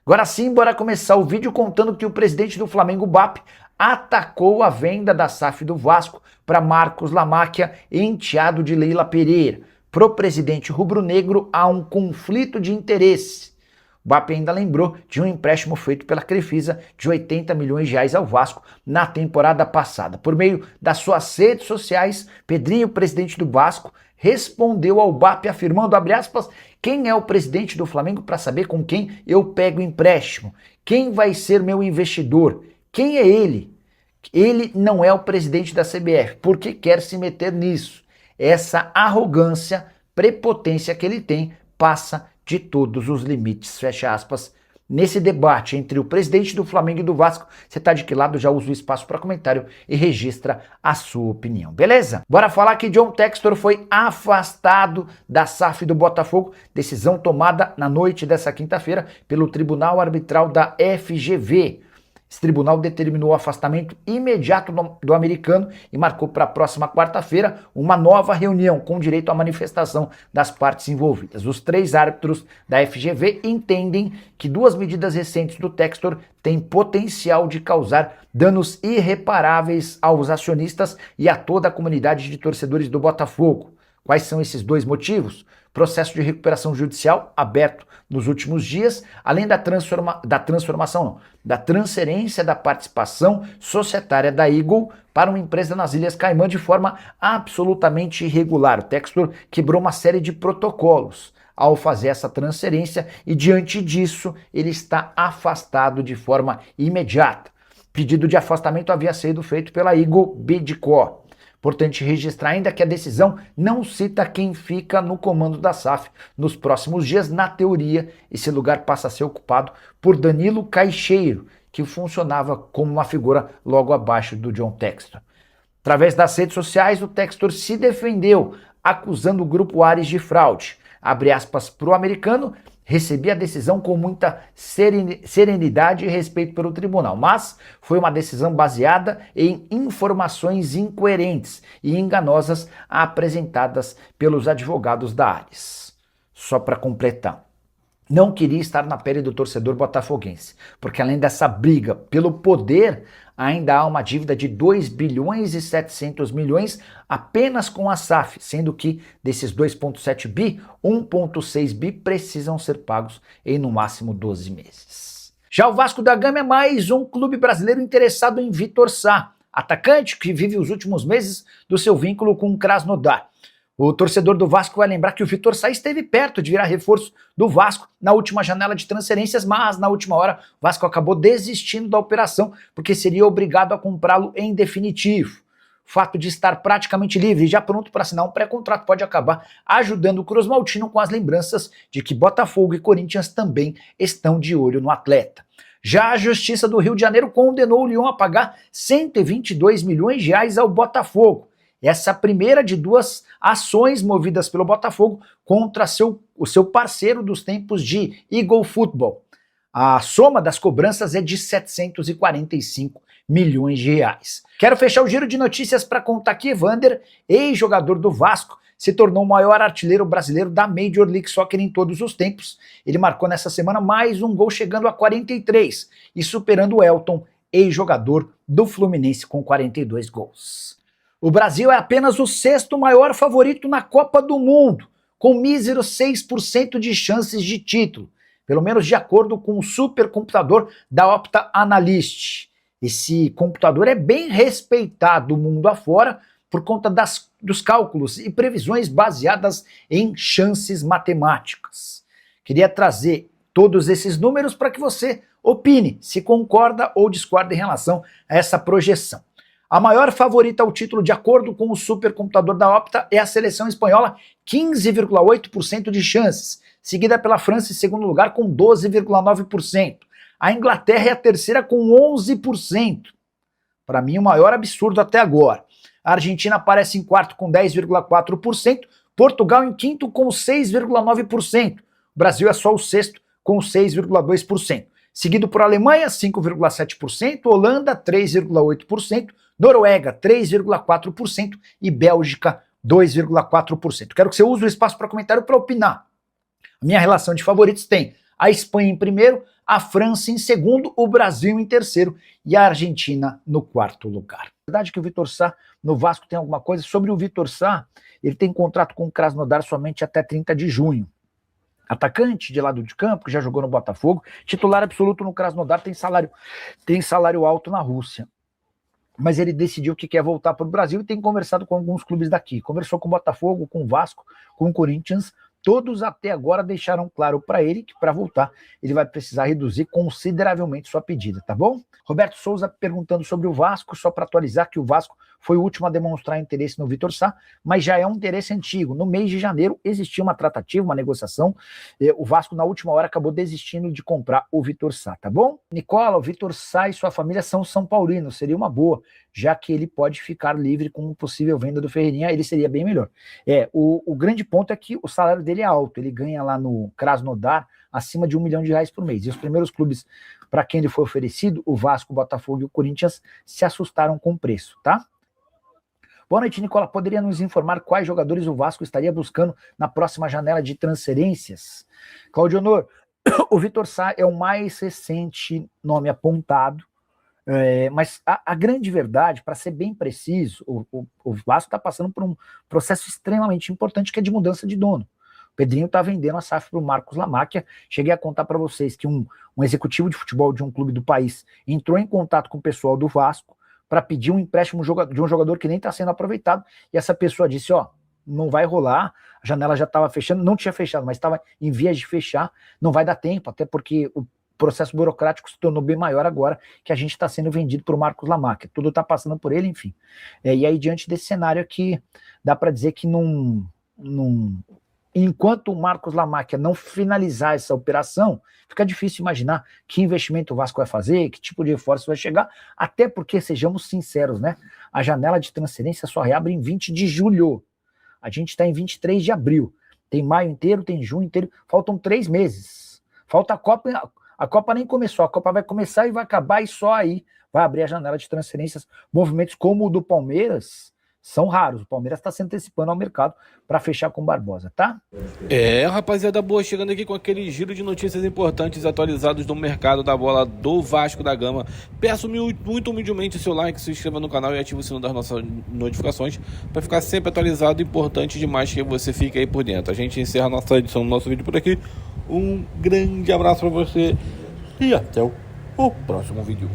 Agora sim, bora começar o vídeo contando que o presidente do Flamengo, BAP, atacou a venda da SAF do Vasco para Marcos Lamáquia, enteado de Leila Pereira. Pro presidente rubro-negro há um conflito de interesse. O BAP ainda lembrou de um empréstimo feito pela Crefisa de 80 milhões de reais ao Vasco na temporada passada. Por meio das suas redes sociais, Pedrinho, presidente do Vasco, respondeu ao BAP afirmando, abre aspas, quem é o presidente do Flamengo para saber com quem eu pego empréstimo? Quem vai ser meu investidor? Quem é ele? Ele não é o presidente da CBF. Por que quer se meter nisso? Essa arrogância, prepotência que ele tem passa de todos os limites, fecha aspas. Nesse debate entre o presidente do Flamengo e do Vasco, você tá de que lado? Já usa o espaço para comentário e registra a sua opinião, beleza? Bora falar que John Textor foi afastado da SAF do Botafogo, decisão tomada na noite dessa quinta-feira pelo Tribunal Arbitral da FGV. Esse tribunal determinou o afastamento imediato do americano e marcou para a próxima quarta-feira uma nova reunião com direito à manifestação das partes envolvidas. Os três árbitros da FGV entendem que duas medidas recentes do Textor têm potencial de causar danos irreparáveis aos acionistas e a toda a comunidade de torcedores do Botafogo. Quais são esses dois motivos? Processo de recuperação judicial aberto nos últimos dias, além da transferência da participação societária da Eagle para uma empresa nas Ilhas Caimã de forma absolutamente irregular. O Textor quebrou uma série de protocolos ao fazer essa transferência e, diante disso, ele está afastado de forma imediata. Pedido de afastamento havia sido feito pela Eagle Bidco. Importante registrar ainda que a decisão não cita quem fica no comando da SAF nos próximos dias. Na teoria, esse lugar passa a ser ocupado por Danilo Caixeiro, que funcionava como uma figura logo abaixo do John Textor. Através das redes sociais, o Textor se defendeu, acusando o Grupo Ares de fraude. Abre aspas para o americano, recebi a decisão com muita serenidade e respeito pelo tribunal, mas foi uma decisão baseada em informações incoerentes e enganosas apresentadas pelos advogados da Ares. Só para completar, não queria estar na pele do torcedor botafoguense, porque além dessa briga pelo poder, ainda há uma dívida de 2 bilhões e 700 milhões apenas com a SAF, sendo que desses 2,7 bi, 1,6 bi precisam ser pagos em no máximo 12 meses. Já o Vasco da Gama é mais um clube brasileiro interessado em Vitor Sá, atacante que vive os últimos meses do seu vínculo com o Krasnodar. O torcedor do Vasco vai lembrar que o Vitor Sá esteve perto de virar reforço do Vasco na última janela de transferências, mas na última hora o Vasco acabou desistindo da operação porque seria obrigado a comprá-lo em definitivo. O fato de estar praticamente livre e já pronto para assinar um pré-contrato pode acabar ajudando o Cruz Maltino com as lembranças de que Botafogo e Corinthians também estão de olho no atleta. Já a Justiça do Rio de Janeiro condenou o Lyon a pagar 122 milhões de reais ao Botafogo. Essa primeira de duas ações movidas pelo Botafogo contra o seu parceiro dos tempos de Eagle Football. A soma das cobranças é de 745 milhões de reais. Quero fechar o giro de notícias para contar que Evander, ex-jogador do Vasco, se tornou o maior artilheiro brasileiro da Major League Soccer em todos os tempos. Ele marcou nessa semana mais um gol, chegando a 43 e superando o Elton, ex-jogador do Fluminense, com 42 gols. O Brasil é apenas o sexto maior favorito na Copa do Mundo, com míseros 6% de chances de título, pelo menos de acordo com o supercomputador da Opta Analyst. Esse computador é bem respeitado mundo afora por conta dos cálculos e previsões baseadas em chances matemáticas. Queria trazer todos esses números para que você opine se concorda ou discorda em relação a essa projeção. A maior favorita ao título, de acordo com o supercomputador da Opta, é a seleção espanhola, 15,8% de chances, seguida pela França em segundo lugar com 12,9%. A Inglaterra é a terceira com 11%. Para mim, o maior absurdo até agora. A Argentina aparece em quarto com 10,4%, Portugal em quinto com 6,9%. O Brasil é só o sexto com 6,2%. Seguido por Alemanha, 5,7%, Holanda, 3,8%, Noruega, 3,4% e Bélgica, 2,4%. Quero que você use o espaço para comentário para opinar. A minha relação de favoritos tem A Espanha em primeiro, a França em segundo, o Brasil em terceiro e a Argentina no quarto lugar. É verdade que o Vitor Sá no Vasco tem alguma coisa? Sobre o Vitor Sá, ele tem contrato com o Krasnodar somente até 30 de junho. Atacante de lado de campo, que já jogou no Botafogo, titular absoluto no Krasnodar, tem salário alto na Rússia. Mas ele decidiu que quer voltar para o Brasil e tem conversado com alguns clubes daqui. Conversou com o Botafogo, com o Vasco, com o Corinthians. Todos até agora deixaram claro para ele que para voltar ele vai precisar reduzir consideravelmente sua pedida, tá bom? Roberto Souza perguntando sobre o Vasco, só para atualizar que o Vasco foi o último a demonstrar interesse no Vitor Sá, mas já é um interesse antigo. No mês de janeiro existia uma tratativa, uma negociação, o Vasco na última hora acabou desistindo de comprar o Vitor Sá, tá bom? Nicola, o Vitor Sá e sua família são São Paulinos, seria uma boa, já que ele pode ficar livre com possível venda do Ferreirinha, ele seria bem melhor. O grande ponto é que o salário dele é alto, ele ganha lá no Krasnodar acima de R$1 milhão por mês, e os primeiros clubes para quem ele foi oferecido, o Vasco, o Botafogo e o Corinthians, se assustaram com o preço, tá? Boa noite, Nicola. Poderia nos informar quais jogadores o Vasco estaria buscando na próxima janela de transferências? Claudio Honor, o Vitor Sá é o mais recente nome apontado, mas a grande verdade, para ser bem preciso, o Vasco está passando por um processo extremamente importante que é de mudança de dono. O Pedrinho está vendendo a SAF para o Marcos Lamáquia. Cheguei a contar para vocês que um executivo de futebol de um clube do país entrou em contato com o pessoal do Vasco para pedir um empréstimo de um jogador que nem está sendo aproveitado, e essa pessoa disse, não vai rolar, a janela já estava fechando, não tinha fechado, mas estava em vias de fechar, não vai dar tempo, até porque o processo burocrático se tornou bem maior agora que a gente está sendo vendido por Marcos Lamáquia, tudo está passando por ele, enfim. E aí, diante desse cenário aqui, dá para dizer que enquanto o Marcos Lamáquia não finalizar essa operação, fica difícil imaginar que investimento o Vasco vai fazer, que tipo de reforço vai chegar, até porque, sejamos sinceros, né? A janela de transferência só reabre em 20 de julho. A gente está em 23 de abril. Tem maio inteiro, tem junho inteiro, faltam 3 meses. Falta a Copa nem começou, a Copa vai começar e vai acabar, e só aí vai abrir a janela de transferências. Movimentos como o do Palmeiras são raros. O Palmeiras está se antecipando ao mercado para fechar com o Barbosa, tá? Rapaziada boa, chegando aqui com aquele giro de notícias importantes atualizados do mercado da bola do Vasco da Gama. Peço muito humildemente o seu like, se inscreva no canal e ative o sino das nossas notificações para ficar sempre atualizado. Importante demais que você fique aí por dentro. A gente encerra a nossa edição do nosso vídeo por aqui. Um grande abraço para você e até o próximo vídeo.